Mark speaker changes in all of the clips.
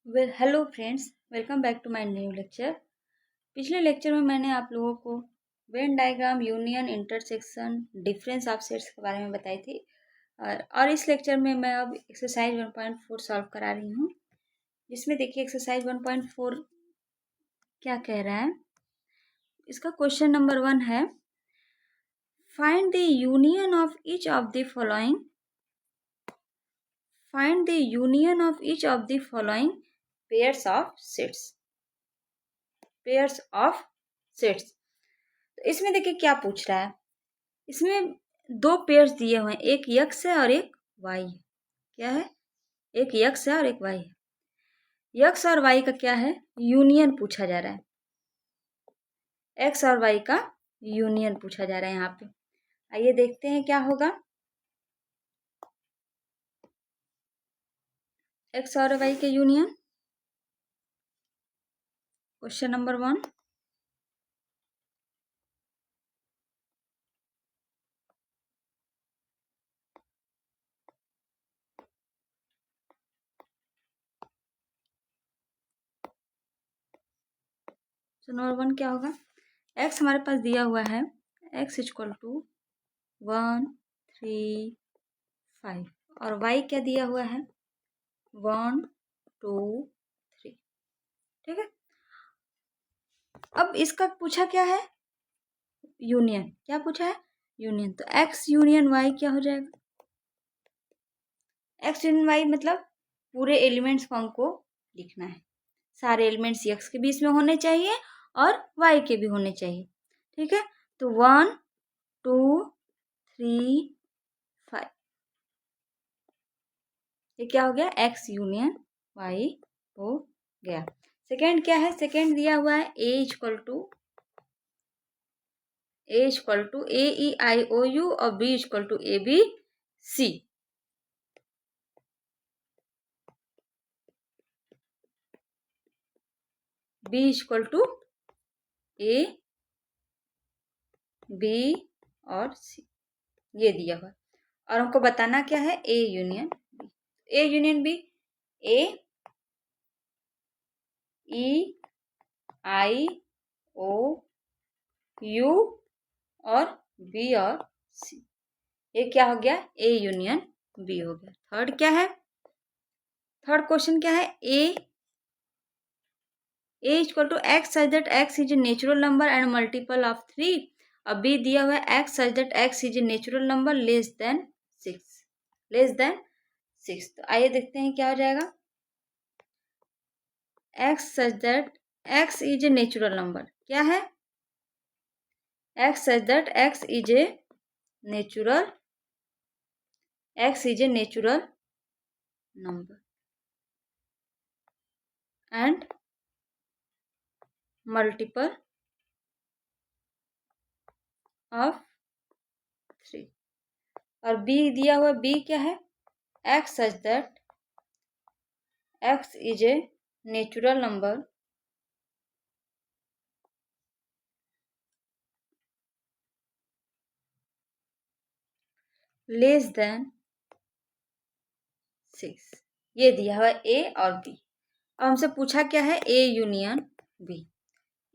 Speaker 1: Hello friends, welcome back to my new lecture. पिछले lecture में मैंने आप लोगों को Venn diagram, union, intersection, difference of sets के बारे में बताई थी। और इस लेक्चर में मैं अब एक्सरसाइज 1.4 सॉल्व करा रही हूँ, जिसमें देखिए एक्सरसाइज 1.4 क्या कह रहा है। इसका क्वेश्चन नंबर 1 है, find the union of each of the following find the union of each of the following pairs of sets. Pairs of sets, तो इसमें देखिए क्या पूछ रहा है। इसमें दो पेयर्स दिए हुए हैं, एक यक्स है और एक वाई है। क्या है? एक यक्स है और एक वाई है। यक्स और वाई का क्या है? यूनियन पूछा जा रहा है। एक्स और वाई का यूनियन पूछा जा रहा है यहाँ पे। आइए देखते हैं क्या होगा। एक्स और वाई के यूनियन, क्वेश्चन नंबर 1। तो नंबर 1 क्या होगा? एक्स हमारे पास दिया हुआ है, एक्स इक्वल टू 1 3 5, और वाई क्या दिया हुआ है? 1 2 3। ठीक है, अब इसका पूछा क्या है? यूनियन। क्या पूछा है? यूनियन। तो एक्स यूनियन वाई क्या हो जाएगा? एक्स यूनियन वाई मतलब पूरे एलिमेंट्स को हमको लिखना है। सारे एलिमेंट्स एक्स के बीच में होने चाहिए और वाई के भी होने चाहिए। ठीक है, तो 1 2 3 5, ये क्या हो गया? एक्स यूनियन वाई हो गया। सेकेंड क्या है? सेकेंड दिया हुआ है A equal to A E I O U और B equal to A B C. B equal to A B और सी, ये दिया हुआ। और हमको बताना क्या है? A union B. A union B, A E I O U और बी और सी, ये क्या हो गया? ए यूनियन बी हो गया। थर्ड क्या है? थर्ड क्वेश्चन क्या है? A equal to x such that x is A natural number and multiple of 3। अब बी दिया हुआ है x such that x is A natural number less than 6। Less than 6, तो आइए देखते हैं क्या हो जाएगा। X such that x is A natural number, क्या है? X such that x is A natural number and multiple of 3। और बी दिया हुआ, बी क्या है? X such that x is A natural number less than 6, ये दिया हुआ ए और बी। अब हमसे पूछा क्या है? A union B.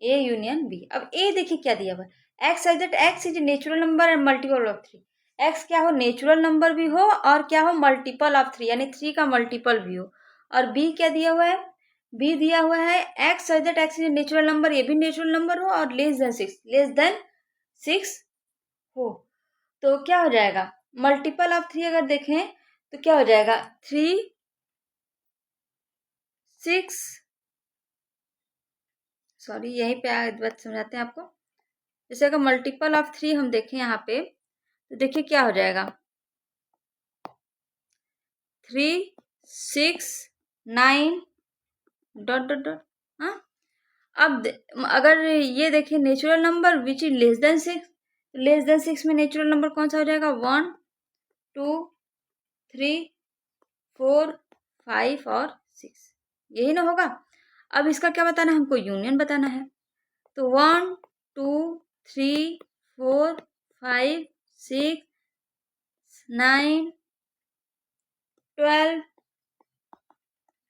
Speaker 1: A union B. अब ए देखिए क्या दिया हुआ है, x such that x is natural number and multiple of 3। X क्या हो? नेचुरल नंबर भी हो और क्या हो? मल्टीपल ऑफ 3, यानी 3 का मल्टीपल भी हो। और बी क्या दिया हुआ है? बी दिया हुआ है x such that x is natural number, ये भी नेचुरल नंबर हो और लेस देन 6, लेस देन 6 हो। तो क्या हो जाएगा? मल्टीपल ऑफ 3 अगर देखें तो क्या हो जाएगा? 3 6, सॉरी यहीं पे बात समझाते हैं आपको। जैसे अगर मल्टीपल ऑफ 3 हम देखें यहाँ पे, तो देखिए क्या हो जाएगा? 3 6 9 डॉट डॉट डॉट। हाँ, अब अगर ये देखिए natural number which is less than 6, less than 6 में नेचुरल नंबर कौन सा हो जाएगा? 1 2 3 4 5 और 6, यही ना होगा। अब इसका क्या बताना है? हमको यूनियन बताना है। तो 1 2 3 4 5 6 9 12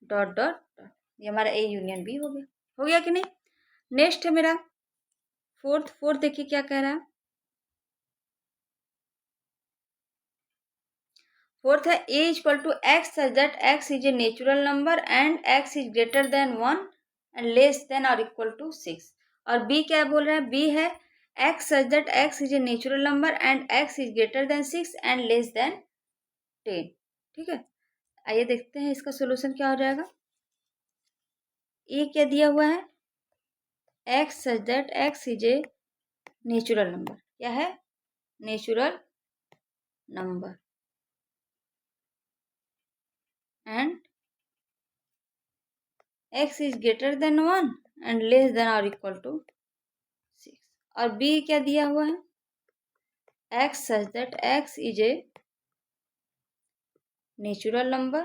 Speaker 1: डॉट डॉट डॉट। ये हमारा ए यूनियन बी हो गया कि नहीं। नेक्स्ट है मेरा फोर्थ देखिए क्या कह रहा है। फोर्थ है A equal to x such that x is A natural number and x is greater than 1 and less than और इक्वल टू 6। और बी क्या बोल रहा है, बी है x such that x is A natural number and x is greater than 6 and less than 10। ठीक है, आइए देखते हैं इसका सोल्यूशन क्या हो जाएगा। ए क्या दिया हुआ है, x such that x is A natural number, क्या है, natural number and x is greater than 1 and less than or equal to 6। और b क्या दिया हुआ है, x such that x is a natural number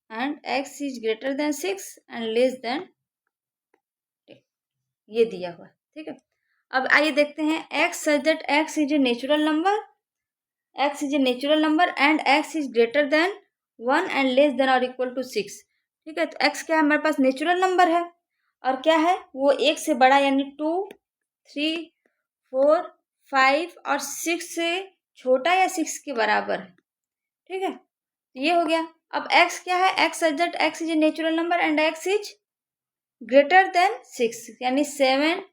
Speaker 1: and x is greater than 6 and less than 10। ये दिया हुआ है। ठीक है, अब आइए देखते हैं x such that x is a natural number, x is a natural number and x is greater than 1 and less than or equal to 6। ठीक है, तो x क्या है, हमारे पास नेचुरल नंबर है और क्या है, वो 1 से बड़ा यानी 2, 3, 4, 5 और 6 से छोटा या 6 के बराबर है। ठीक है, तो ये हो गया। अब x क्या है, x such that x is a natural number and x is greater than 6 यानी 7,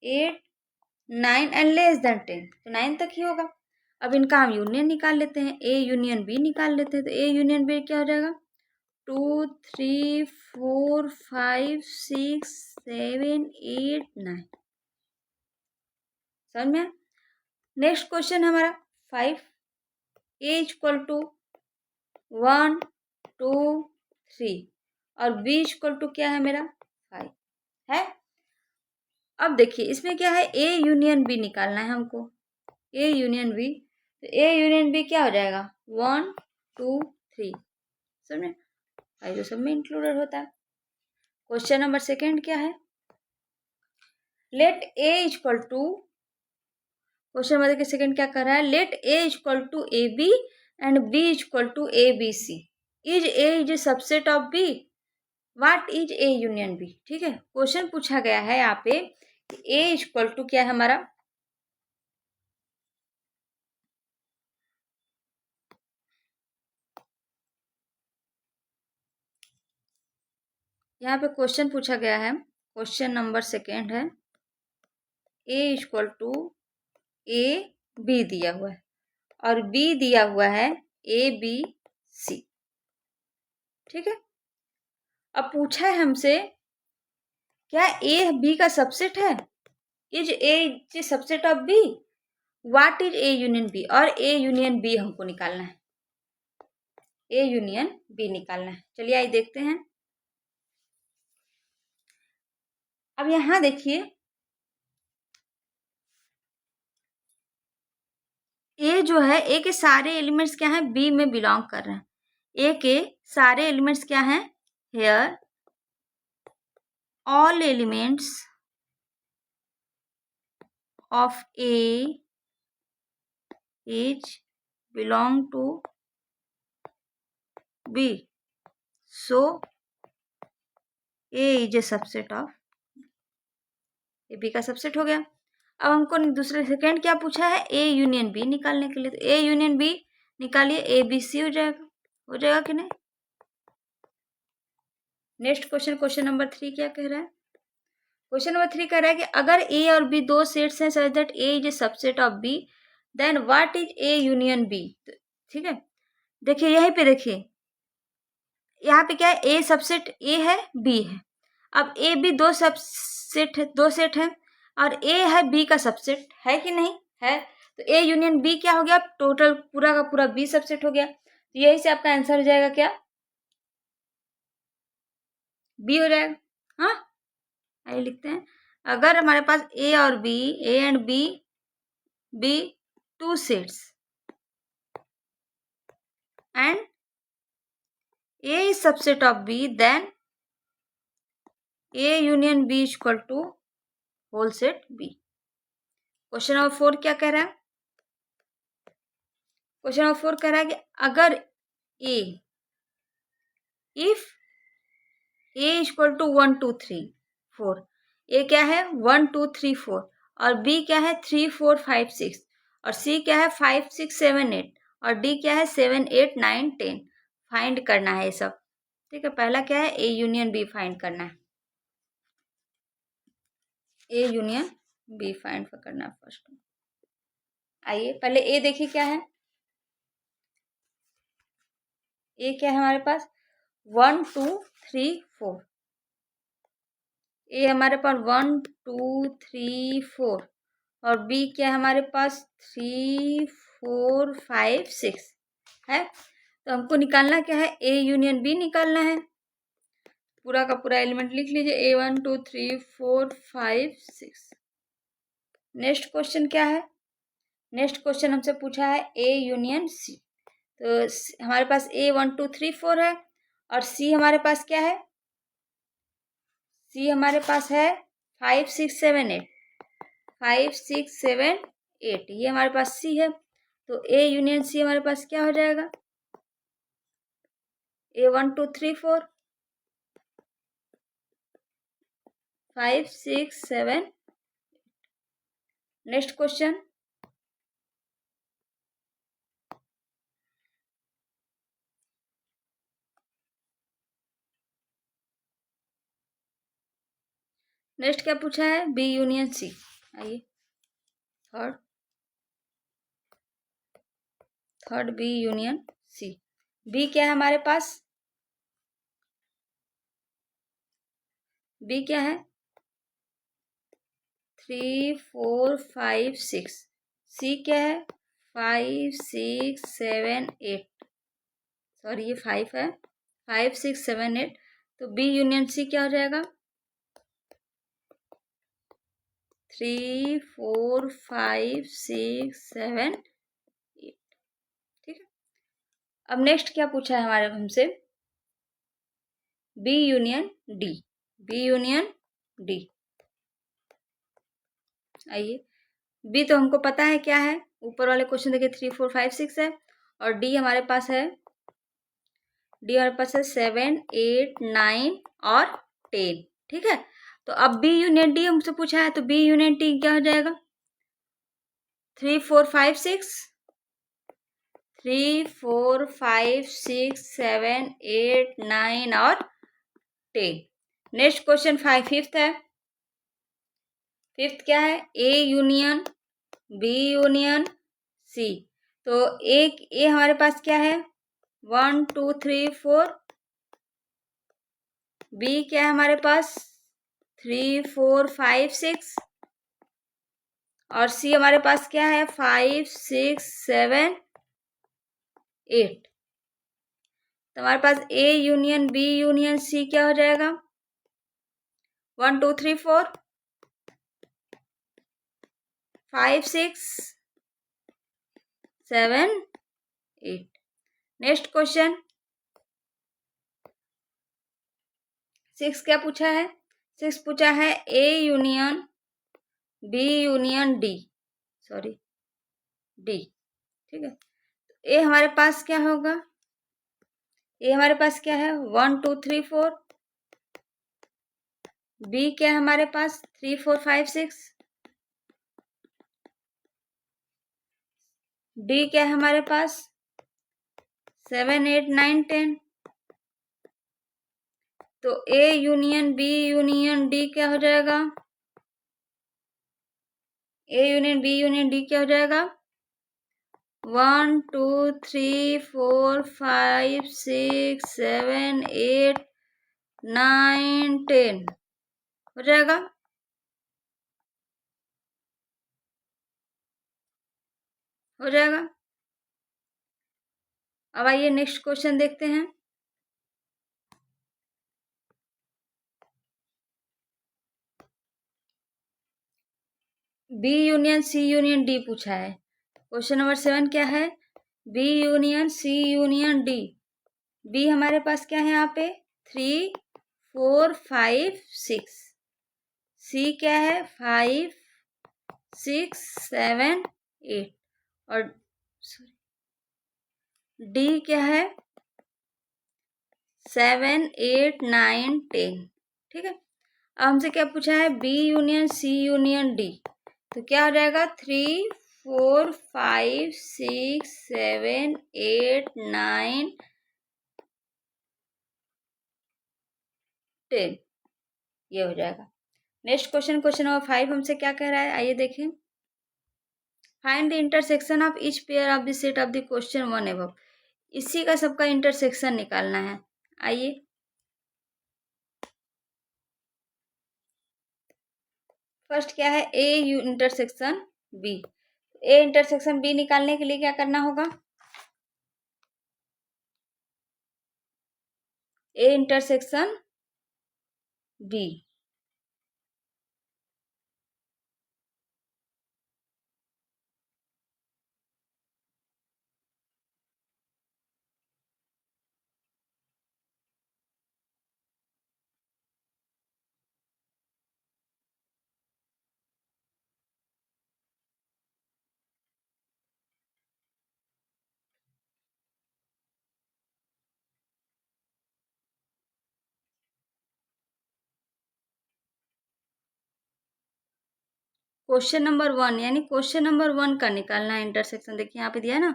Speaker 1: 8, 9 एंड लेस देन 10, तो 9 तक ही होगा। अब इनका हम यूनियन निकाल लेते हैं, ए यूनियन बी निकाल लेते हैं। तो ए यूनियन बी क्या हो जाएगा, 2, 3, 4, 5, 6, 7, 8, 9। समझ में। नेक्स्ट क्वेश्चन हमारा 5, ए इक्वल टू 1, 2, 3 और बी इक्वल टू क्या है मेरा 5 है। अब देखिए इसमें क्या है, ए यूनियन बी निकालना है हमको, ए यूनियन बी। तो ए यूनियन बी क्या हो जाएगा, 1, 2, 3। समझे, भाई तो सब में इंक्लूडेड होता है। क्वेश्चन नंबर सेकेंड क्या है, let A equal to, question number के सेकेंड क्या कर रहा है, let A equal to A B and B equal to A B C, is A is A subset of B, what is A union B. ठीक है, question पूछा गया है यहाँ पे ए इक्वल टू क्या है हमारा, यहाँ पे क्वेश्चन पूछा गया है, क्वेश्चन नंबर सेकेंड है A equal to A B दिया हुआ है और बी दिया हुआ है ए बी सी। ठीक है, अब पूछा है हमसे क्या ए बी का सबसेट है, is A subset of B, what is A union B. और ए यूनियन बी हमको निकालना है, ए यूनियन बी निकालना है। चलिए आइए देखते हैं। अब यहां देखिए ए जो है, ए के सारे एलिमेंट्स क्या हैं, बी में बिलोंग कर रहे हैं। ए के सारे एलिमेंट्स क्या हैं, here all elements of A is belong to B, so A is A subset of, A B का सबसेट हो गया। अब हमको दूसरे सेकेंड क्या पूछा है, ए यूनियन बी निकालने के लिए। तो ए यूनियन बी निकालिए, ए बी सी हो जाएगा कि नहीं। नेक्स्ट क्वेश्चन, क्वेश्चन नंबर 3 क्या कह रहा है, क्वेश्चन नंबर 3 कह रहा है कि अगर ए और बी दो सेट्स हैं such that A is A subset of B, then what is A union B. ठीक है, देखिए यहीं पे देखिए यहाँ पे क्या है, ए सबसेट ए है, बी है। अब ए बी दो सबसेट है, दो सेट है और ए है बी का सबसेट है कि नहीं है। तो ए यूनियन बी क्या हो गया, टोटल पूरा का पूरा बी सबसेट हो गया। तो यही से आपका आंसर हो जाएगा क्या, बी हो जाएगा। हाँ, आइए लिखते हैं, अगर हमारे पास ए और B, A and B, B two sets and A is subset of B, then A union B equal to whole set B. Question number 4 क्या कह रहा है, क्वेश्चन नंबर 4 कह रहा है कि अगर ए, इफ ए इक्वल टू 1 2 3 4, ए क्या है 1 2 3 4 और बी क्या है 3 4 5 6 और सी क्या है 5 6 7 8 और डी क्या है 7 8 9 10। फाइंड करना है ये सब। ठीक है, पहला क्या है ए यूनियन बी फाइंड करना है। ए यूनियन बी फाइंड करना है फर्स्ट। आइए पहले ए देखिए क्या है। ए क्या है हमारे पास 1 2 3 4। ए हमारे पास 1 2 3 4 और बी क्या है हमारे पास 3 4 5 6 है। तो हमको निकालना क्या है ए यूनियन बी निकालना है। पूरा का पूरा एलिमेंट लिख लीजिए ए 1 2 3 4 5 6। नेक्स्ट क्वेश्चन क्या है। नेक्स्ट क्वेश्चन हमसे पूछा है ए यूनियन सी। तो हमारे पास ए 1 2 3 4 है और सी हमारे पास क्या है, सी हमारे पास है 5 6 7 8। 5 6 7 8 ये हमारे पास सी है। तो ए यूनियन सी हमारे पास क्या हो जाएगा ए 1 2 3 4 5 6 7। Next question. नेक्स्ट क्या पूछा है बी यूनियन सी। आइए third B union C. B क्या है हमारे पास, बी क्या है 3 4 5 6। सी क्या है 5 6 7 8। सॉरी ये 5 है 5 6 7 8। तो बी यूनियन सी क्या हो जाएगा 3 4 5 6 7 8। ठीक है। अब नेक्स्ट क्या पूछा है हमारे हमसे B union D. B union D. आइए बी तो हमको पता है क्या है, ऊपर वाले क्वेश्चन देखिए 3 4 5 6 है और डी हमारे पास है, डी हमारे पास है 7 8 9 और 10। ठीक है। तो अब बी यूनियन डी हमसे पूछा है तो बी यूनियन डी क्या हो जाएगा 3 4 5 6 3 4 5 6 7 8 9 और 10। नेक्स्ट क्वेश्चन 5 फिफ्थ है। फिफ्थ क्या है A union B union C. तो एक ए हमारे पास क्या है 1 2 3 4। बी क्या है हमारे पास 3 4 5 6 और सी हमारे पास क्या है 5 6 7 8। तो हमारे पास A union B union C क्या हो जाएगा 1 2 3 4 5 6 7 8। नेक्स्ट क्वेश्चन 6 क्या पूछा है 6 पूछा है A union B union D. Sorry D. ठीक है। ए हमारे पास क्या होगा ए हमारे पास क्या है 1 2 3 4। बी क्या है हमारे पास 3 4 5 6। डी क्या है हमारे पास 7 8 9 10। तो A union B union D क्या हो जाएगा A union B union D क्या हो जाएगा 1 2 3 4 5 6 7 8 9 10 हो जाएगा। हो जाएगा। अब आइए नेक्स्ट क्वेश्चन देखते हैं। B union C union D पूछा है। क्वेश्चन नंबर 7 क्या है B union C union D. B हमारे पास क्या है यहाँ पे 3 4 5 6। सी क्या है 5 6 7 8 और सॉरी डी क्या है 7 8 9 10। ठीक है, अब हमसे क्या पूछा है B union C union D, तो क्या हो जाएगा 3 4 5 6 7 8 9 10, ये हो जाएगा। नेक्स्ट क्वेश्चन, क्वेश्चन नंबर 5 हमसे क्या कह रहा है, आइए देखें। Find the intersection of each pair of the set of the question one above. इसी का सबका इंटरसेक्शन निकालना है। आइए, फर्स्ट क्या है A U intersection B. A intersection B निकालने के लिए क्या करना होगा, A intersection B, question number one यानी क्वेश्चन नंबर वन का निकालना है इंटरसेक्शन। देखिए यहाँ पे दिया है ना,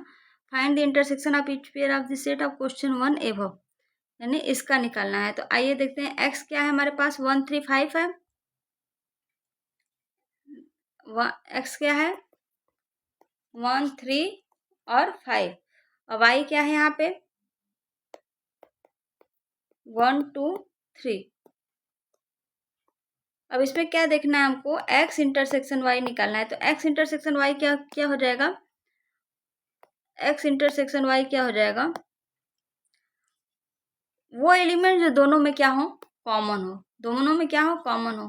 Speaker 1: find the intersection of each pair of the set of question one above, यानी इसका निकालना है। तो आइए देखते हैं, एक्स क्या है हमारे पास 1 3 5 है, एक्स क्या है 1 3 और 5, और वाई क्या है यहाँ पे 1 2 3। अब इसमें क्या देखना है हमको, एक्स इंटरसेक्शन वाई निकालना है। तो एक्स इंटरसेक्शन वाई क्या क्या हो जाएगा, एक्स इंटरसेक्शन वाई क्या हो जाएगा, वो एलिमेंट जो दोनों में क्या हो कॉमन हो, दोनों में क्या हो कॉमन हो,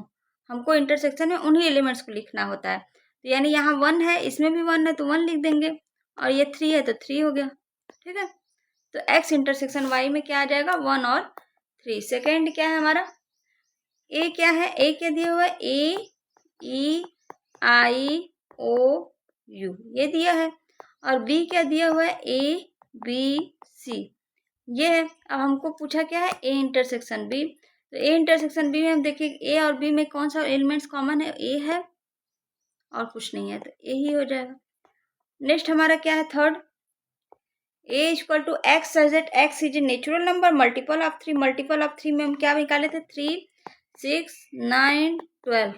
Speaker 1: हमको इंटरसेक्शन में उन्हीं एलिमेंट्स को लिखना होता है। तो यानी यहाँ 1 है, इसमें भी 1 है तो 1 लिख देंगे, और ये 3 है तो 3 हो गया। ठीक है, तो एक्स इंटरसेक्शन वाई में क्या आ जाएगा 1 और 3। सेकेंड क्या है हमारा, ए क्या है, ए क्या दिया हुआ है ए ई आई ओ यू, ये दिया है, और बी क्या दिया हुआ है ए बी सी, ये है। अब हमको पूछा क्या है ए इंटरसेक्शन बी, तो ए इंटरसेक्शन बी में हम देखिए ए और बी में कौन सा एलिमेंट्स कॉमन है, ए है और कुछ नहीं है, तो ए ही हो जाएगा। नेक्स्ट हमारा क्या है third, A equal to x such that x is A natural number multiple of 3। Multiple of 3 में हम क्या निकाले थे 3 6 9 12,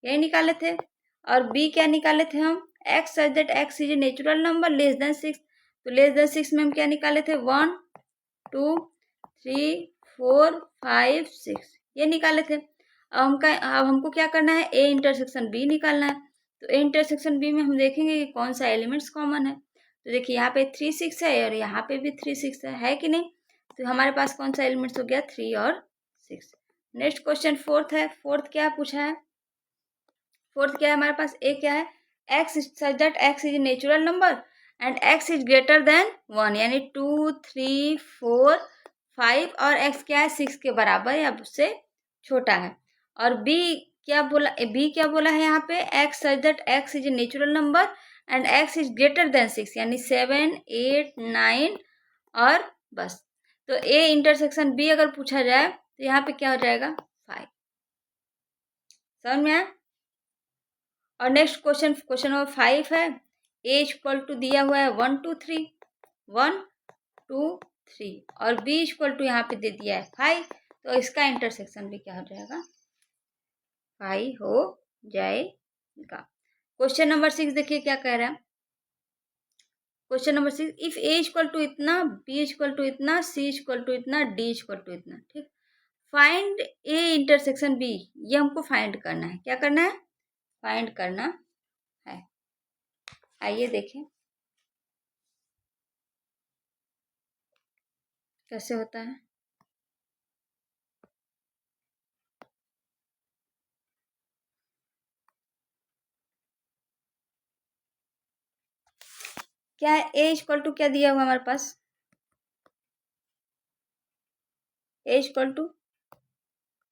Speaker 1: यही निकाले थे। और बी क्या निकाले थे हम, x such that x is A natural number less than 6, तो लेस देन 6 में हम क्या निकाले थे 1 2 3 4 5 6, ये निकाले थे। अब हमको क्या करना है ए इंटरसेक्शन बी निकालना है। तो ए इंटरसेक्शन बी में हम देखेंगे कि कौन सा एलिमेंट्स कॉमन है। तो देखिए यहाँ पे 3 6 है और यहाँ पे भी 3 6 है कि नहीं, तो हमारे पास कौन सा एलिमेंट्स हो गया 3 और 6। नेक्स्ट क्वेश्चन फोर्थ है, फोर्थ क्या पूछा है, फोर्थ क्या है हमारे पास, ए क्या है x such that x is natural number and x is greater than 1, यानी 2 3 4 5 और एक्स क्या है 6 के बराबर या उससे छोटा है। और बी क्या बोला, बी क्या बोला है यहाँ पे x such that x is natural number and x is greater than 6, यानी 7 8 9 और बस। तो ए इंटरसेक्शन बी अगर पूछा जाए तो यहाँ पे क्या हो जाएगा 5। समझ में आया। और नेक्स्ट क्वेश्चन, क्वेश्चन नंबर 5 है, ए इक्वल टू दिया हुआ है 1 2 3 1 2 3 और बी इक्वल टू यहाँ पे दे दिया है 5, तो इसका इंटरसेक्शन भी क्या हो जाएगा 5 हो जाएगा। क्वेश्चन नंबर 6 देखिए क्या कह रहा है, question number 6, if A equal to इतना बी इक्वल टू इतना सी इक्वल टू इतना डी इक्वल टू इतना, ठीक, फाइंड ए इंटरसेक्शन बी, ये हमको फाइंड करना है, क्या करना है फाइंड करना है। आइए देखें कैसे होता है। क्या है ए इक्वल टू क्या दिया हुआ हमारे पास, ए इक्वल टू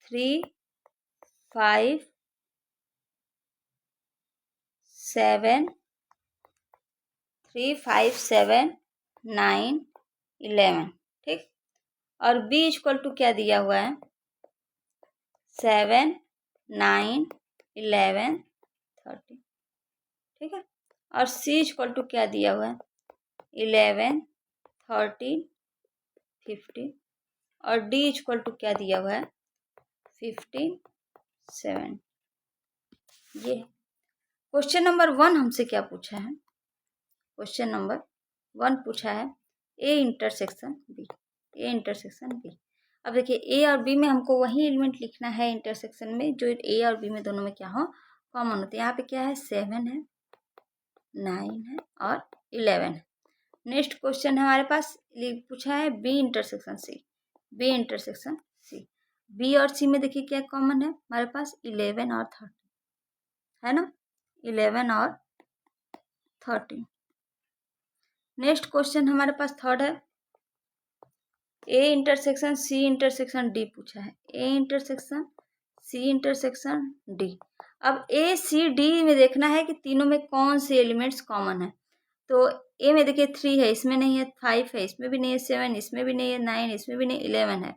Speaker 1: 3 5 7 3 5 7 9 11, ठीक। और बी इक्वल टू क्या दिया हुआ है, 7 9 11 13, ठीक है। और सी इक्वल टू क्या दिया हुआ है, 11 13 15, और डी इक्वल टू क्या दिया हुआ है, 15 7। ये क्वेश्चन नंबर 1 हमसे क्या पूछा है, क्वेश्चन नंबर 1 पूछा है A intersection B, A intersection B. अब देखिए ए और बी में हमको वही एलिमेंट लिखना है इंटरसेक्शन में जो ए और बी में दोनों में क्या हो, कॉमन होते हैं। यहाँ पे क्या है, 7 है, 9 है और 11 है। नेक्स्ट क्वेश्चन है हमारे पास पूछा है B intersection C, B intersection C. B और सी में देखिए क्या कॉमन है हमारे पास, 11 और 13 है ना, 11 और 13। नेक्स्ट क्वेश्चन हमारे पास थर्ड है A intersection C intersection D पूछा है, A intersection C intersection D. अब ए सी डी में देखना है कि तीनों में कौन से एलिमेंट्स कॉमन है। तो ए में देखिए 3 है, इसमें नहीं है, 5 है, इसमें भी नहीं है, 7 इसमें भी नहीं है, 9 इसमें भी नहीं, 11 है।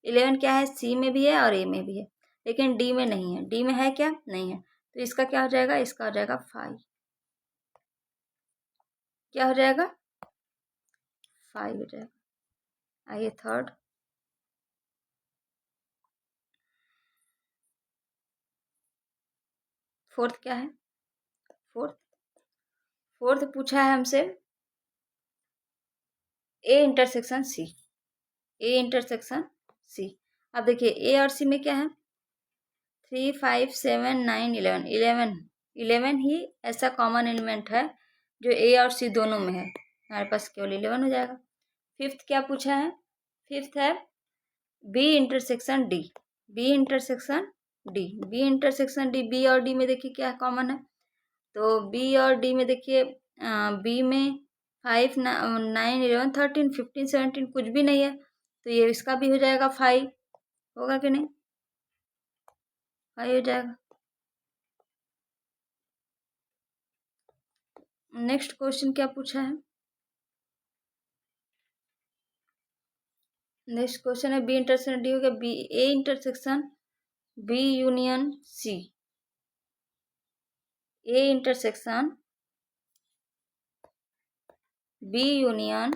Speaker 1: 11 क्या है, सी में भी है और ए में भी है, लेकिन डी में नहीं है। डी में है क्या, नहीं है। तो इसका क्या हो जाएगा, इसका हो जाएगा 5, क्या हो जाएगा, 5 हो जाएगा। आइए थर्ड, फोर्थ क्या है, फोर्थ पूछा है हमसे ए इंटरसेक्शन सी, ए इंटरसेक्शन सी। अब देखिए ए और सी में क्या है, 3 5 7 9 11, 11 ही ऐसा कॉमन एलिमेंट है जो ए और सी दोनों में है, हमारे पास केवल 11 हो जाएगा। फिफ्थ क्या पूछा है, फिफ्थ है B intersection D, B intersection D, B intersection D. B और डी में देखिए क्या कॉमन है, तो बी और डी में देखिए बी में 5 9 11 13 15 17 कुछ भी नहीं है, तो ये इसका भी हो जाएगा 5, होगा कि नहीं, 5 हो जाएगा। नेक्स्ट क्वेश्चन क्या पूछा है, नेक्स्ट क्वेश्चन है बी इंटरसेक्शन डी हो गया, B A intersection B union C, A intersection B union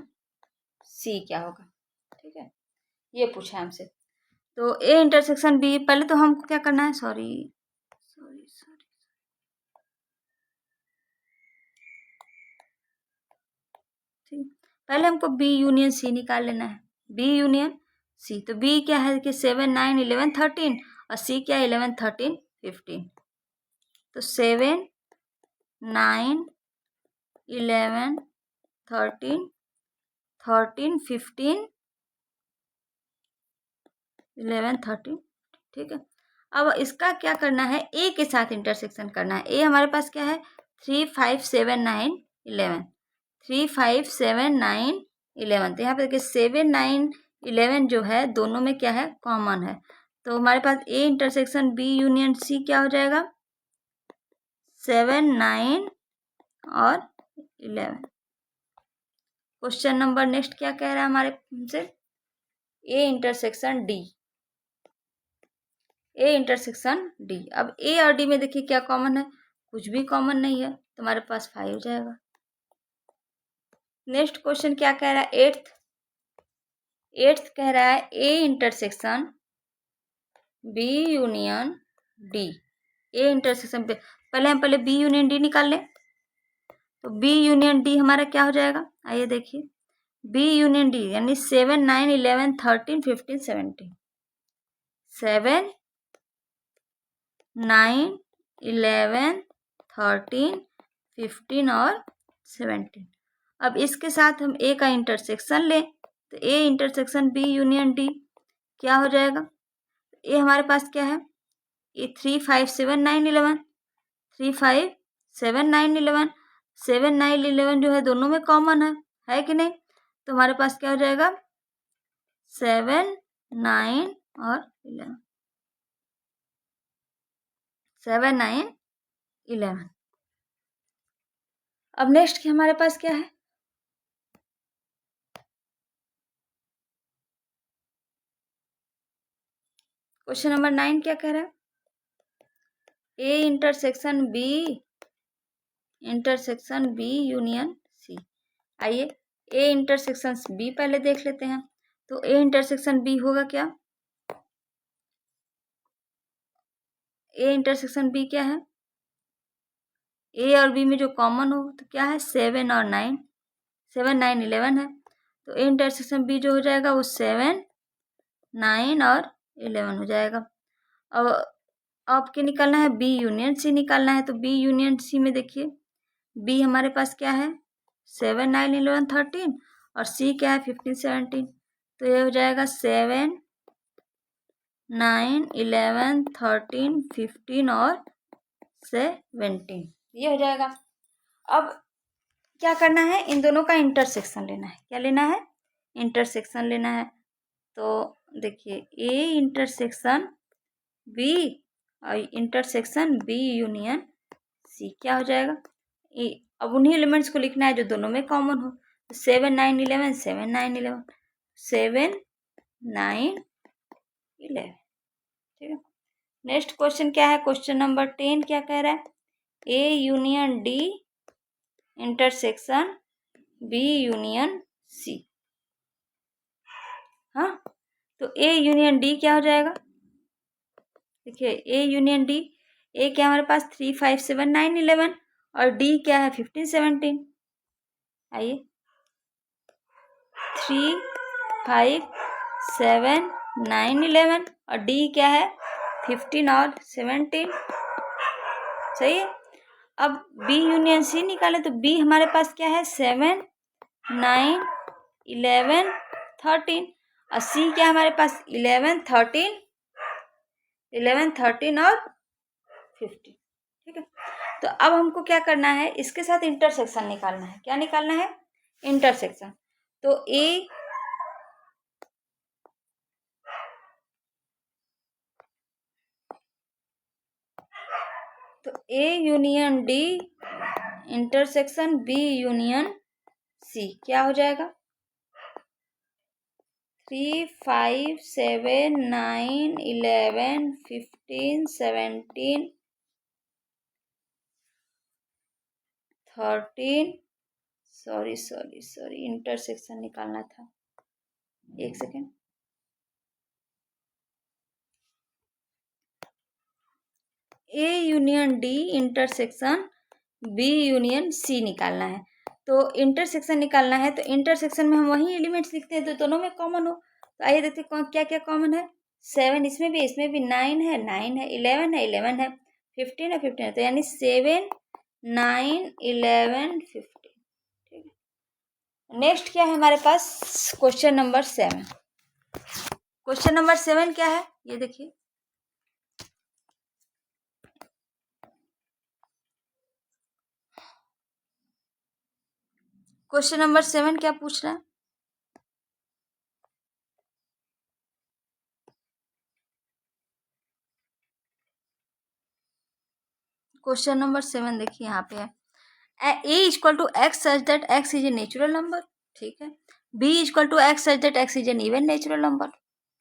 Speaker 1: C क्या होगा, ठीक है, ये पूछा है हमसे। तो ए इंटरसेक्शन बी, पहले तो हमको क्या करना है, सॉरी सॉरी सॉरी, ठीक, पहले हमको बी यूनियन सी निकाल लेना है, बी यूनियन सी। तो बी क्या है कि 7 9 11 13 और सी क्या है 11 13 15, तो 7 9 11 13 13 15 11 13, ठीक है। अब इसका क्या करना है, ए के साथ इंटरसेक्शन करना है। ए हमारे पास क्या है, 3 5 7 9 11, 3 5 7 9 11। तो यहाँ पे देखिए 7 9 11 जो है दोनों में क्या है, कॉमन है। तो हमारे पास A intersection B union C क्या हो जाएगा, 7 9 और 11। क्वेश्चन नंबर नेक्स्ट क्या कह रहा है हमारे हमसे, ए intersection D, A intersection D. अब ए और डी में देखिए क्या कॉमन है, कुछ भी कॉमन नहीं है, तो हमारे पास 5 हो जाएगा। नेक्स्ट क्वेश्चन क्या कह रहा है, एट्थ कह रहा है A intersection B union D, A intersection पे पहले बी यूनियन डी निकाल लें। तो बी यूनियन डी हमारा क्या हो जाएगा, आइए देखिए, बी यूनियन डी यानी 7 9 11 13 15 17, 7 9 11 13 15 और 17। अब इसके साथ हम ए का इंटरसेक्शन लें, तो A intersection B union D क्या हो जाएगा, ए हमारे पास क्या है, ये 3 5 7 9 11, 3 5 7 9 11, 7 9 11 जो है दोनों में कॉमन है कि नहीं। तो हमारे पास क्या हो जाएगा, 7 9 और 11, 7 9 11। अब नेक्स्ट हमारे पास क्या है, क्वेश्चन नंबर 9 क्या कह रहा है? A intersection B union C. आइए ए इंटरसेक्शन बी पहले देख लेते हैं। तो ए इंटरसेक्शन बी होगा क्या? ए इंटरसेक्शन बी क्या है? ए और बी में जो कॉमन हो तो क्या है? 7 और 9, 7 9 11 है। तो ए इंटरसेक्शन बी जो हो जाएगा वो 7 9 और 11 हो जाएगा। अब आपके निकालना है बी यूनियन सी निकालना है। तो बी यूनियन सी में देखिए बी हमारे पास क्या है? 7 9 11 13 और सी क्या है? 15 17। तो ये हो जाएगा 7 9 11 13 15 और 17, ये हो जाएगा। अब क्या करना है? इन दोनों का इंटरसेक्शन लेना है। क्या लेना है? इंटरसेक्शन लेना है। तो देखिए ए इंटरसेक्शन बी और इंटरसेक्शन बी यूनियन सी क्या हो जाएगा? अब उन्हीं एलिमेंट्स को लिखना है जो दोनों में कॉमन हो। 7 9 11 7 9 11 7 9 11, ठीक है। नेक्स्ट क्वेश्चन क्या है? क्वेश्चन नंबर 10 क्या कह रहा है? A union D intersection B union C. हाँ, तो ए यूनियन डी क्या हो जाएगा? देखिए ए यूनियन डी, ए क्या हमारे पास 3 5 7 9 11 और डी क्या है? 15 17। आइए 3 5 7 9 11 और डी क्या है? 15 और 17, सही है। अब बी यूनियन सी निकाले तो बी हमारे पास क्या है? 7 9 11 13 और सी क्या हमारे पास? 11 13 और 15, ठीक है। तो अब हमको क्या करना है? इसके साथ इंटरसेक्शन निकालना है। क्या निकालना है? इंटरसेक्शन। तो A union D intersection B union C क्या हो जाएगा? 3 5 7 9 11 15 17 13, सॉरी इंटरसेक्शन निकालना था, एक second. A union D intersection B union C निकालना है। तो इंटरसेक्शन निकालना है तो इंटरसेक्शन में हम वही एलिमेंट्स लिखते हैं तो दोनों में कॉमन हो। तो आइए देखते हैं क्या क्या कॉमन है। 7 इसमें भी 9 है 9 है 11 है 11 है 15 है 15 है। तो यानी 7 9 11 15, ठीक है। नेक्स्ट क्या है हमारे पास? Question number 7। क्वेश्चन नंबर 7 क्या है? ये देखिए क्वेश्चन नंबर 7 क्या पूछ रहा है? क्वेश्चन नंबर 7 देखिए यहाँ पे है A equal to x such that x is A natural number, ठीक है। B equal to x such that x is an even natural number,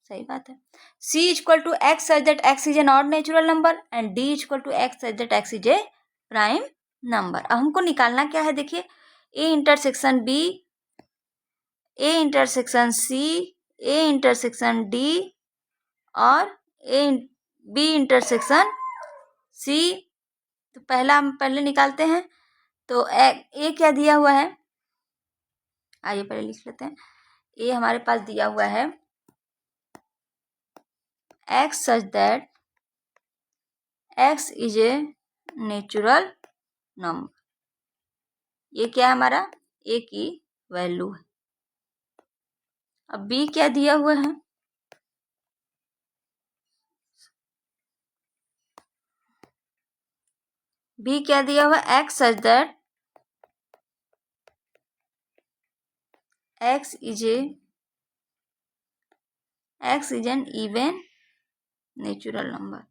Speaker 1: सही बात है। C equal to x such that x is an odd natural number and D equal to x such that x is a prime number. अब हमको निकालना क्या है? देखिए A intersection B, A intersection C, A intersection D और A B intersection सी। तो पहला हम पहले निकालते हैं। तो ए क्या दिया हुआ है? आइए पहले लिख लेते हैं। ए हमारे पास दिया हुआ है x such that x is A natural number. ये क्या है हमारा? ए की वैल्यू है। अब बी क्या दिया हुआ है? बी क्या दिया हुआ है? X such that x is an even natural number,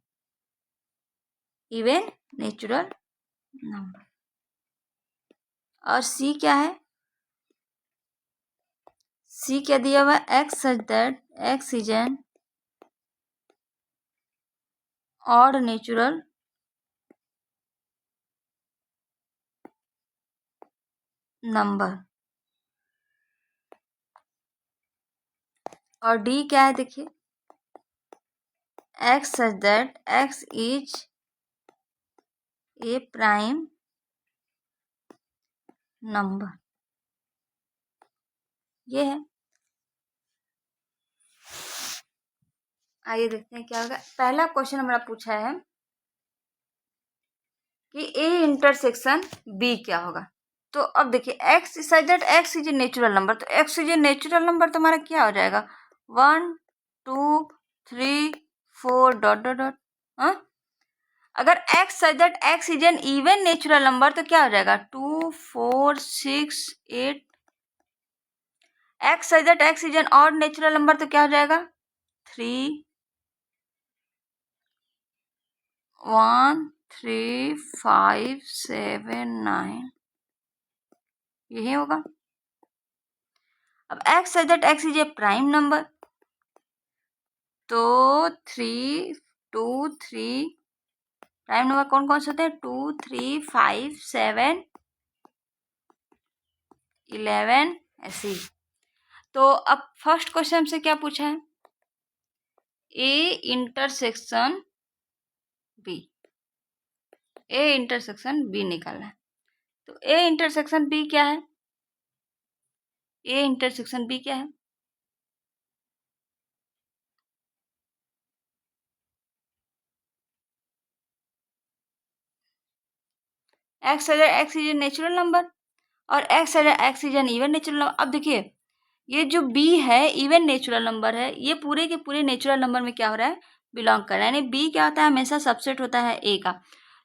Speaker 1: even natural number. और सी क्या है? सी क्या दिया हुआ है? X such that x is an odd natural number. और डी क्या है देखिए, x such that x is a prime number, ये है। आइए देखते हैं क्या होगा। पहला क्वेश्चन हमारा पूछा है कि ए इंटरसेक्शन बी क्या होगा। तो अब देखिए x such that x is A natural number, तो x is A natural number तो हमारा क्या हो जाएगा, 1 2 3 4 डॉट डॉट डॉट। हाँ, अगर x such that x is an even natural number तो क्या हो जाएगा, 2 4 6 8। x such that x is an odd natural number तो क्या हो जाएगा, 3 1 3 5 7 9, यही होगा। अब x such that x is a prime number, तो 3 2 3 प्राइम नंबर कौन कौन से होते हैं, 2 3 5 7 11 ऐसे। तो अब फर्स्ट क्वेश्चन हमसे क्या पूछा है, A intersection B, A intersection B निकालना है। तो ए इंटरसेक्शन बी क्या है, ए इंटरसेक्शन बी क्या है, x x is A natural number और x x is an even natural number. अब देखिए ये जो बी है इवन नेचुरल नंबर है, ये पूरे के पूरे नेचुरल नंबर में क्या हो रहा है, बिलोंग कर रहा है। यानी बी क्या होता है, हमेशा सबसेट होता है ए का।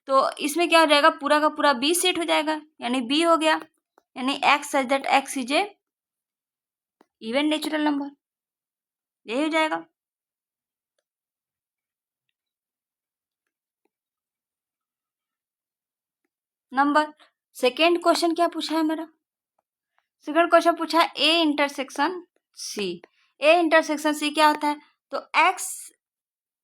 Speaker 1: तो इसमें क्या हो जाएगा, पूरा का पूरा बी सेट हो जाएगा, यानी बी हो गया। यानी x such that x is A even natural number, यही हो जाएगा। नंबर सेकेंड क्वेश्चन क्या पूछा है मेरा, सेकंड क्वेश्चन पूछा है A intersection C. A intersection सी क्या होता है, तो एक्स,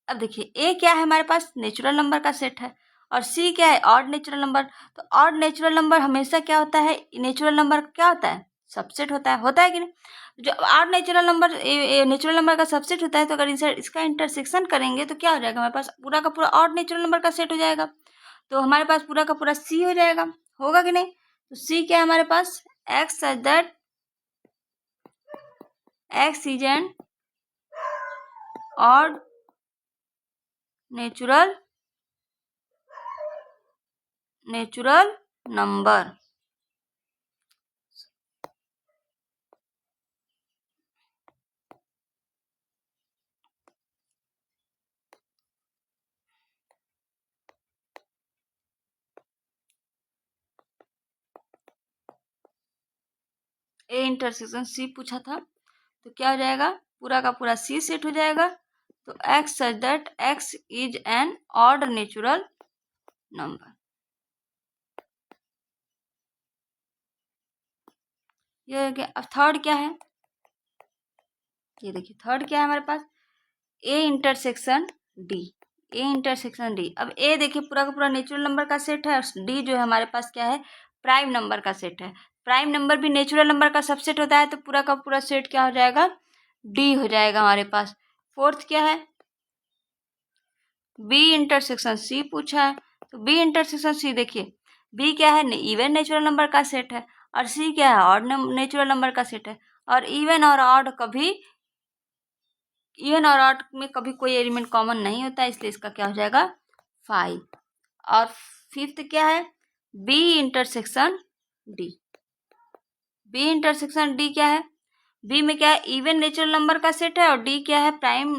Speaker 1: अब देखिए ए क्या है हमारे पास, नेचुरल नंबर का सेट है, और सी क्या है, ऑड नेचुरल नंबर। तो ऑड नेचुरल नंबर हमेशा क्या होता है, नेचुरल नंबर क्या होता है, सबसेट होता है कि नहीं। जो odd natural number natural number का सबसेट होता है, तो अगर इसका इंटरसेक्शन करेंगे तो क्या हो जाएगा, हमारे पास पूरा का पूरा ऑड नेचुरल नंबर का सेट हो जाएगा। तो हमारे पास पूरा का पूरा सी हो जाएगा, होगा कि नहीं। तो सी क्या है हमारे पास, x such that x is an odd natural number. A intersection C पूछा था, तो क्या हो जाएगा, पूरा का पूरा सी सेट हो जाएगा। तो x such that x is an odd natural number, ये हो गया। अब थर्ड क्या है, ये देखिए थर्ड क्या है हमारे पास, A intersection D. A intersection D, अब ए देखिए पूरा का पूरा नेचुरल नंबर का सेट है, और डी जो है हमारे पास क्या है, प्राइम नंबर का सेट है। प्राइम नंबर भी नेचुरल नंबर का सबसेट होता है, तो पूरा का पूरा सेट क्या हो जाएगा, डी हो जाएगा हमारे पास। फोर्थ क्या है, बी इंटरसेक्शन सी पूछा है, तो बी इंटरसेक्शन सी देखिए, बी क्या है, इवन नेचुरल नंबर का सेट है, और सी क्या है, ऑड नेचुरल नंबर का सेट है। और इवन और ऑड कभी, इवन और ऑड में कभी कोई एलिमेंट कॉमन नहीं होता है, इसलिए इसका क्या हो जाएगा, 5। और फिफ्थ क्या है, B intersection D. B intersection D क्या है, बी में क्या है, इवन नेचुरल नंबर का सेट है, और डी क्या है, प्राइम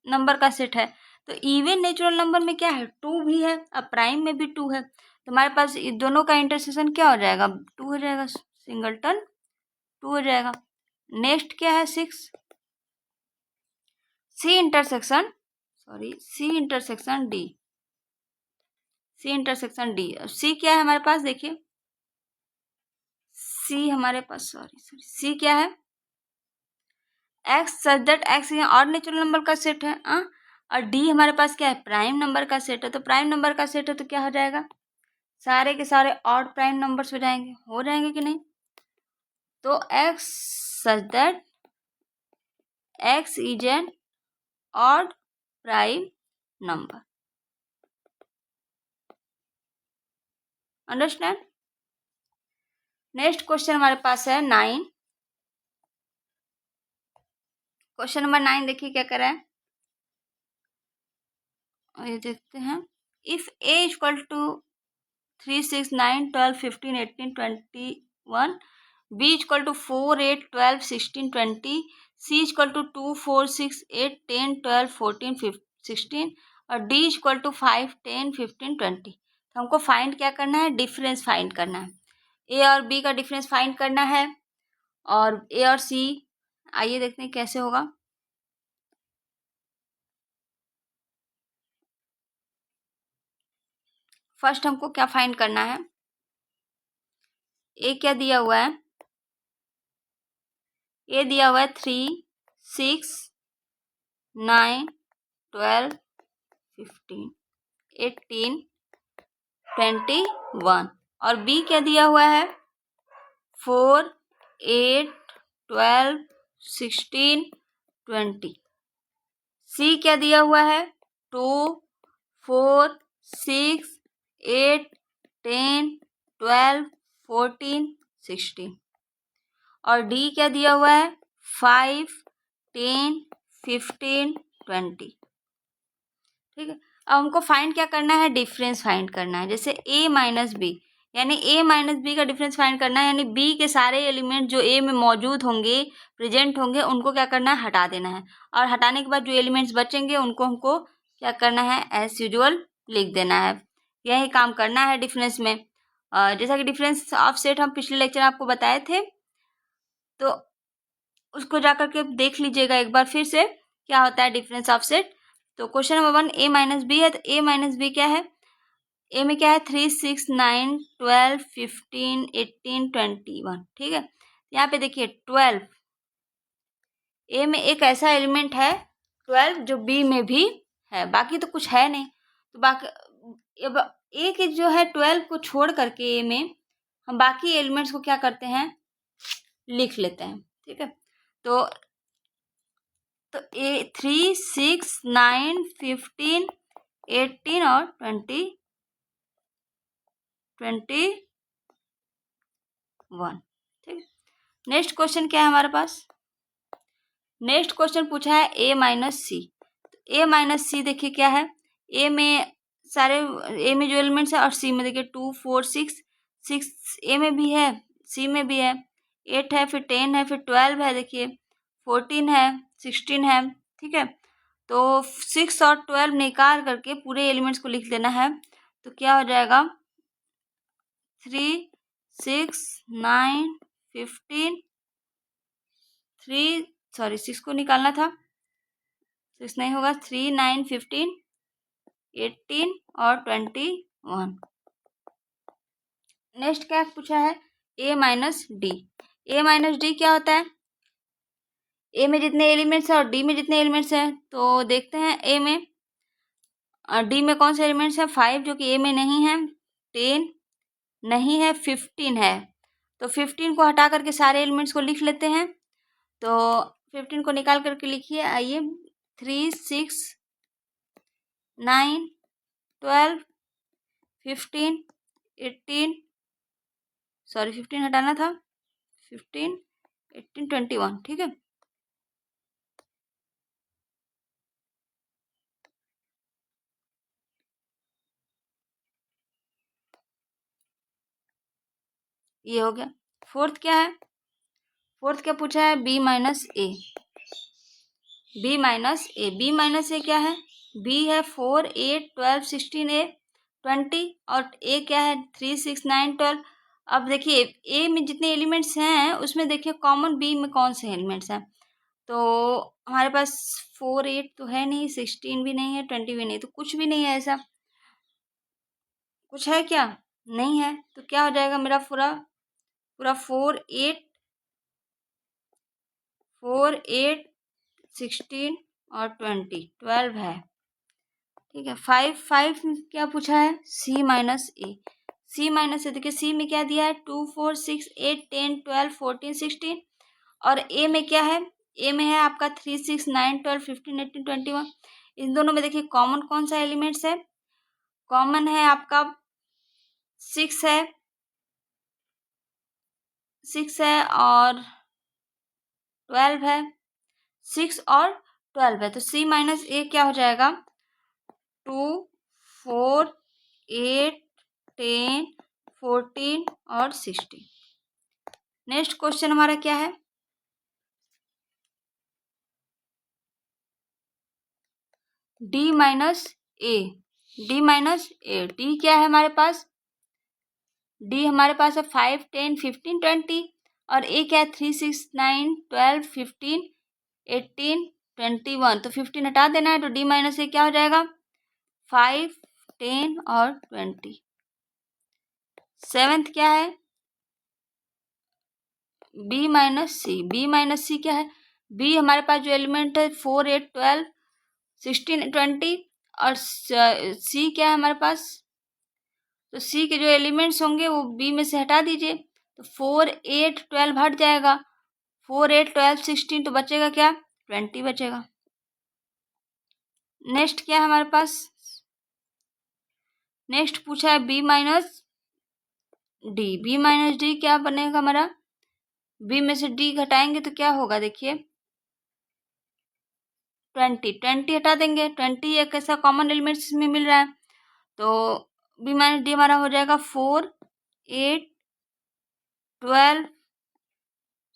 Speaker 1: नंबर का सेट है। तो इवन नेचुरल नंबर में क्या है, 2 भी है, और प्राइम में भी 2 है, तो हमारे पास इन दोनों का इंटरसेक्शन क्या हो जाएगा, 2 हो जाएगा, सिंगलटन 2 हो जाएगा। नेक्स्ट क्या है, 6, C intersection D. C intersection D, C क्या है हमारे पास देखिए, सी हमारे पास सी क्या है, x such that x odd natural number का सेट है, और डी हमारे पास क्या है, प्राइम नंबर का सेट है। तो प्राइम नंबर का सेट है तो क्या हो जाएगा, सारे के सारे ऑड प्राइम नंबर्स हो जाएंगे कि नहीं। तो x such that x is an odd prime number. Understand. Next question हमारे पास है 9। क्वेश्चन नंबर 9 देखिए क्या कह रहा है, ये देखते हैं। If a equal to 3, 6, 9, 12, 15, 18, 21, b equal to 4, 8, 12, 16, 20, c equal to 2, 4, 6, 8, 10, 12, 14, 16 और d इक्वल टू 5, 10, 15, 20। तो हमको फाइंड क्या करना है, डिफरेंस फाइंड करना है। a और b का डिफरेंस फाइंड करना है और a और c, आइए देखते हैं कैसे होगा। फर्स्ट हमको क्या फाइंड करना है, a क्या दिया हुआ है, a दिया हुआ है 3, 6, 9, 12, 15, 18, 21 और b क्या दिया हुआ है 4, 8, 12, 16, 20। c क्या दिया हुआ है 2, 4, 6, 8, 10, 12, 14, 16 और d क्या दिया हुआ है 5, 10, 15, 20। ठीक है। अब हमको फाइंड क्या करना है, डिफरेंस फाइंड करना है। जैसे a माइनस बी, यानी a माइनस बी का डिफरेंस फाइंड करना है, यानी b के सारे एलिमेंट जो a में मौजूद होंगे, प्रेजेंट होंगे, उनको क्या करना है, हटा देना है। और हटाने के बाद जो एलिमेंट्स बचेंगे उनको हमको क्या करना है, एज यूजुअल लिख देना है। यही काम करना है डिफरेंस में। जैसा कि डिफरेंस ऑफ सेट हम पिछले लेक्चर आपको बताए थे, तो उसको जा करके देख लीजिएगा एक बार फिर से क्या होता है डिफरेंस ऑफ सेट। तो question number 1 a minus B है, तो a माइनस बी क्या है, a में क्या है 3, 6, 9, 12, 15, 18, 21। ठीक है। यहाँ पे देखिए 12, a में एक ऐसा एलिमेंट है 12 जो b में भी है, बाकी तो कुछ है नहीं। तो बाकी अब a के जो है 12 को छोड़ करके a में हम बाकी एलिमेंट्स को क्या करते हैं, लिख लेते हैं। ठीक है। तो 3, 6, 9, 15, 18 और 21। ठीक है। नेक्स्ट क्वेश्चन क्या है हमारे पास, नेक्स्ट क्वेश्चन पूछा है a minus C. a minus C देखिए क्या है, a में सारे a में जो एलिमेंट्स है और c में देखिए 2, 4, 6, 6 a में भी है, c में भी है, 8 है, फिर 10 है, फिर 12 है, देखिए 14 है, 16 है। ठीक है। तो 6 और 12 निकाल करके पूरे एलिमेंट्स को लिख देना है। तो क्या हो जाएगा 3, 6, 9, 15, 6 को निकालना था, 6 नहीं होगा, 3, 9, 15, 18 और 21। नेक्स्ट क्या पूछा है, a minus D. a minus D क्या होता है, a में जितने एलिमेंट्स हैं और d में जितने एलिमेंट्स हैं, तो देखते हैं a में और d में कौन से एलिमेंट्स हैं, 5 जो कि a में नहीं है, 10 नहीं है, 15 है। तो 15 को हटा करके सारे एलिमेंट्स को लिख लेते हैं। तो 15 को निकाल करके लिखिए, आइए 3, 6, 9, 12, 15, 18, 15 हटाना था, 15, 18, 21। ठीक है। ये हो गया। फोर्थ क्या है, फोर्थ क्या पूछा है, b माइनस ए। b माइनस ए, b माइनस ए क्या है, b है 4, 8, 12, 16 a 20 और a क्या है 3, 6, 9, 12। अब देखिए a में जितने एलिमेंट्स हैं उसमें देखिए कॉमन b में कौन से एलिमेंट्स हैं। तो हमारे पास 4, 8 तो है नहीं, 16 भी नहीं है, 20 भी नहीं, तो कुछ भी नहीं है ऐसा। कुछ है क्या, नहीं है। तो क्या हो जाएगा मेरा पूरा पूरा 4, 8, 4, 8, 16 और 20, 12 है। ठीक है। 5 क्या पूछा है, C माइनस ए। C माइनस ए, देखिए C में क्या दिया है, 2 4 6 8 10 12 14 16। और ए में क्या है, ए में है आपका 3 6 9 12 15 18 21। इन दोनों में देखिए कॉमन कौन सा एलिमेंट्स है, कॉमन है आपका 6 है, 6 है और 12 है, 6 और 12 है। तो C माइनस ए क्या हो जाएगा, 2 4 8 10 14 और 16। नेक्स्ट क्वेश्चन हमारा क्या है, D माइनस ए। D माइनस ए, D क्या है हमारे पास, D हमारे पास है 5 10 15 20। और ए क्या है, 3 6 9 12 15 18 21। तो 15 हटा देना है, तो D माइनस ए क्या हो जाएगा, 5 10 और 20। सेवेंथ क्या है, B माइनस सी। B माइनस सी क्या है, B हमारे पास जो एलिमेंट है 4 8 12 16 20। और C क्या है हमारे पास, तो C के जो एलिमेंट्स होंगे वो B में से हटा दीजिए। तो 4 8 12 हट जाएगा, 4 8 12 16, तो बचेगा क्या, 20 बचेगा। नेक्स्ट क्या है हमारे पास, नेक्स्ट पूछा है B minus D. B minus D क्या बनेगा हमारा, B में से D घटाएंगे तो क्या होगा, देखिए 20 हटा देंगे, 20 एक ऐसा कॉमन एलिमेंट इसमें मिल रहा है। तो B माइनस डी हमारा हो जाएगा 4 8 12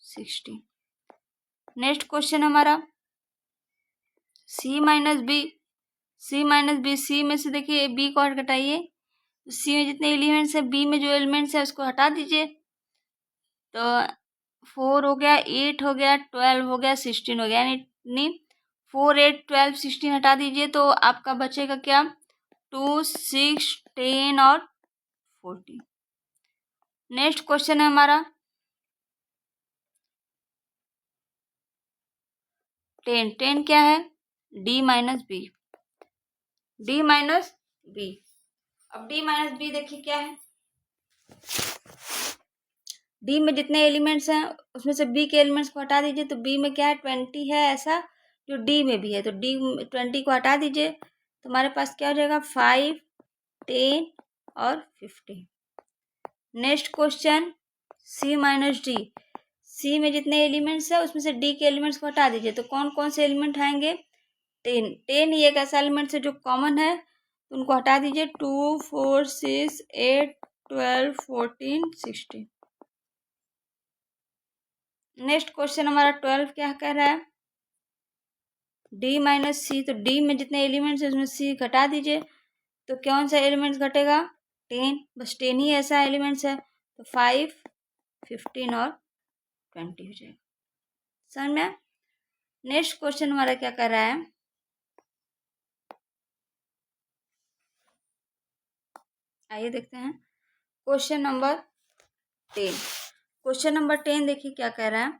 Speaker 1: 16। नेक्स्ट क्वेश्चन हमारा C minus B. C minus B, C में से देखिए B को घटाइए, तो C में जितने एलिमेंट्स है, B में जो एलिमेंट्स है उसको हटा दीजिए। तो 4 हो गया, 8 हो गया, 12 हो गया, 16 हो गया, यानी 4 8 12 16 हटा दीजिए तो आपका बचेगा क्या, 2 6 10 और 14। नेक्स्ट क्वेश्चन है हमारा 10। 10 क्या है, D minus B. D minus B, अब D माइनस बी देखिए क्या है, D में जितने एलिमेंट्स हैं उसमें से B के एलिमेंट्स को हटा दीजिए। तो B में क्या है, 20 है ऐसा जो D में भी है, तो D 20 को हटा दीजिए तो हमारे पास क्या हो जाएगा, 5 10 और 15। Next question C minus D. C में जितने एलिमेंट्स है उसमें से D के एलिमेंट्स को हटा दीजिए। तो कौन कौन से एलिमेंट आएंगे, 10। 10 ही एक ऐसा एलिमेंट है जो कॉमन है, तो उनको हटा दीजिए, 2 4 6 8 12 14 16। नेक्स्ट क्वेश्चन हमारा 12 क्या कह रहा है, D माइनस सी। तो D में जितने एलिमेंट्स है उसमें C घटा दीजिए। तो कौन सा एलिमेंट्स घटेगा, 10, बस 10 ही ऐसा एलिमेंट्स है। तो 5 15 और 20 हो जाएगा। समझ में। नेक्स्ट क्वेश्चन हमारा क्या कर रहा है, आइए देखते हैं क्वेश्चन नंबर 10। क्वेश्चन नंबर 10 देखिए क्या कह रहा है,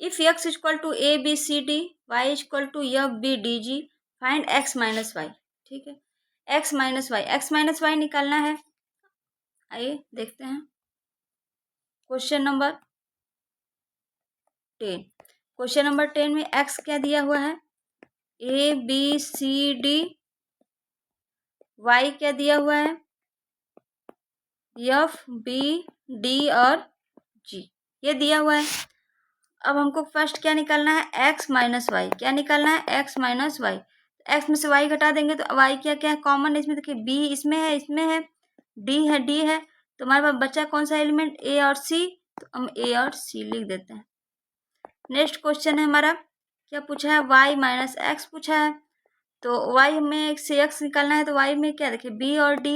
Speaker 1: if x equal to A B C D, Y equal to F B D G, find x minus Y. ठीक है, x माइनस वाई निकालना है। आइए देखते हैं क्वेश्चन नंबर 10। क्वेश्चन नंबर 10 में x क्या दिया हुआ है, A B C D, y क्या दिया हुआ है, एफ बी डी और जी, ये दिया हुआ है। अब हमको फर्स्ट क्या निकालना है, x माइनस वाई। क्या निकालना है, x माइनस वाई। x में से y घटा देंगे तो y क्या क्या है, कॉमन इसमें देखिए, b इसमें है, इसमें है, d है, d है, तो हमारे पास बचा कौन सा एलिमेंट, a और c। तो हम a और c लिख देते हैं। नेक्स्ट क्वेश्चन है हमारा, क्या पूछा है, y माइनस एक्स पूछा है। तो y में से x निकालना है, तो y में क्या देखिए, b और d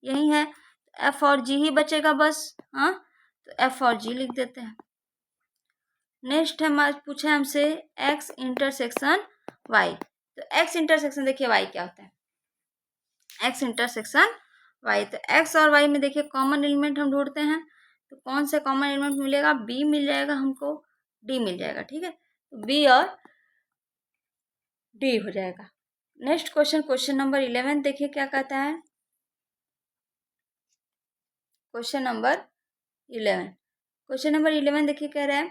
Speaker 1: यही है, f और g ही बचेगा बस। हाँ, तो f और g लिख देते हैं। नेक्स्ट हमारे पूछा है हमसे x इंटरसेक्शन y। तो x इंटरसेक्शन देखिए y क्या होता है, x इंटरसेक्शन y। तो x और y में देखिए कॉमन एलिमेंट हम ढूंढते हैं, तो कौन सा कॉमन एलिमेंट मिलेगा, b मिल जाएगा हमको, d मिल जाएगा। ठीक है, तो b और d हो जाएगा। नेक्स्ट क्वेश्चन, क्वेश्चन नंबर 11 देखिए क्या कहता है। क्वेश्चन नंबर 11, क्वेश्चन नंबर 11 देखिए कह रहा है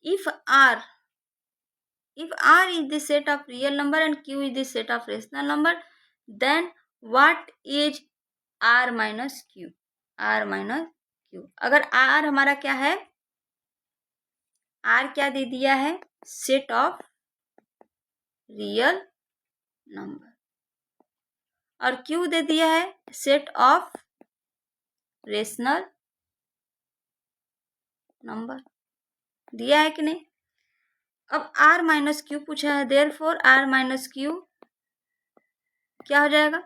Speaker 1: if R is the set of real number and q is the set of rational number, then what is r minus q? r minus q, अगर r हमारा क्या है, r क्या दे दिया है, सेट ऑफ रियल नंबर, और q दे दिया है सेट ऑफ रेशनल नंबर, दिया है कि नहीं। अब r माइनस क्यू पूछा है, therefore r minus Q क्या हो जाएगा,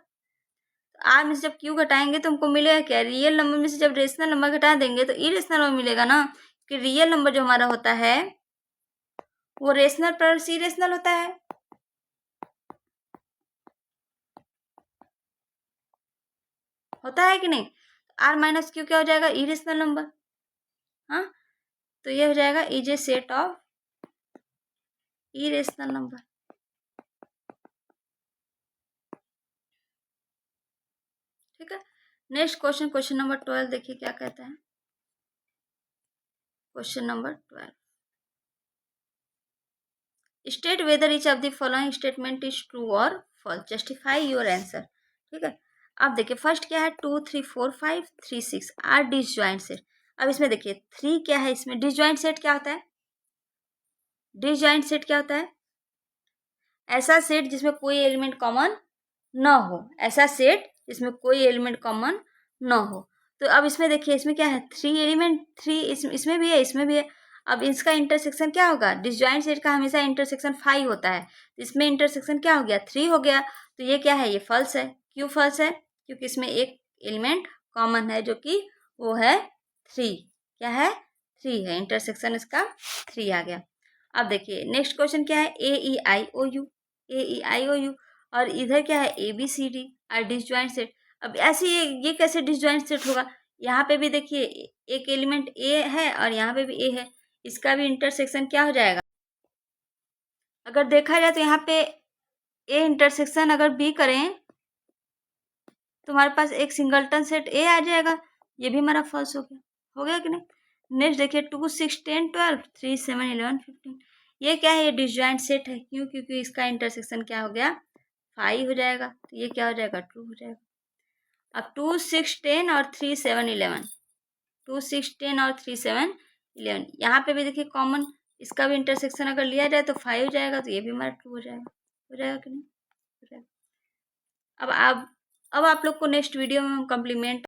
Speaker 1: r में से जब q घटाएंगे तो हमको मिलेगा क्या, रियल नंबर में से जब रेशनल नंबर घटा देंगे तो इरेशनल नंबर मिलेगा ना, कि रियल नंबर जो हमारा होता है वो रेशनल प्लस इरेशनल होता है। होता है कि नहीं, r माइनस क्यू क्या हो जाएगा, इरेशनल नंबर। हाँ, तो ये हो जाएगा is a set of irrational number. ठीक है, नेक्स्ट क्वेश्चन, क्वेश्चन नंबर 12 देखिए क्या कहता है। Question number 12, state whether each of the following statement is true और फॉल्स, जस्टिफाई योर आंसर। ठीक है, अब देखिए फर्स्ट क्या है, 2 3 4 5 3 6 आर डिसजॉइंट सेट। अब इसमें देखिए 3 क्या है, इसमें डिसजॉइंट सेट क्या होता है, डिसजॉइंट सेट क्या होता है, ऐसा सेट जिसमें कोई एलिमेंट कॉमन न हो, ऐसा सेट जिसमें कोई एलिमेंट कॉमन न हो। तो अब इसमें देखिए इसमें क्या है, 3 एलिमेंट, 3 इसमें भी है, इसमें भी है। अब इसका इंटरसेक्शन क्या होगा, डिसजॉइंट सेट का हमेशा इंटरसेक्शन 5 होता है, इसमें इंटरसेक्शन क्या हो गया, 3 हो गया। तो ये क्या है, ये फॉल्स है। क्यों फॉल्स है, क्योंकि इसमें एक एलिमेंट कॉमन है जो कि वो है 3, क्या है 3 है, इंटरसेक्शन इसका 3 आ गया। अब देखिए नेक्स्ट क्वेश्चन क्या है, ए E I O you, A E I O U, और इधर क्या है ए बी सी डी और डिसजॉइंट सेट। अब ऐसे ये कैसे डिसजॉइंट सेट होगा, यहाँ पे भी देखिए एक एलिमेंट ए है और यहाँ पे भी ए है, इसका भी इंटरसेक्शन क्या हो जाएगा, अगर देखा जाए तो यहाँ पे ए इंटरसेक्शन अगर बी करें तो हमारे पास एक सिंगलटन सेट ए आ जाएगा, ये भी हमारा फॉल्स हो गया कि नहीं। नेक्स्ट देखिए 2 6 10 12 3 7 11 15, ये क्या है, ये डिसजॉइंट सेट है, क्यों, क्योंकि इसका इंटरसेक्शन क्या हो गया 5 हो जाएगा, तो ये क्या हो जाएगा, ट्रू हो जाएगा। अब 2 6 10 और 3 7 11, 2 6 10 और 3 7 11, यहाँ पे भी देखिए कॉमन, इसका भी इंटरसेक्शन अगर लिया जाए तो 5 हो जाएगा, तो ये भी हमारा ट्रू हो जाएगा कि नहीं, हो जाएगा। अब आप लोग को नेक्स्ट वीडियो में हम कम्प्लीमेंट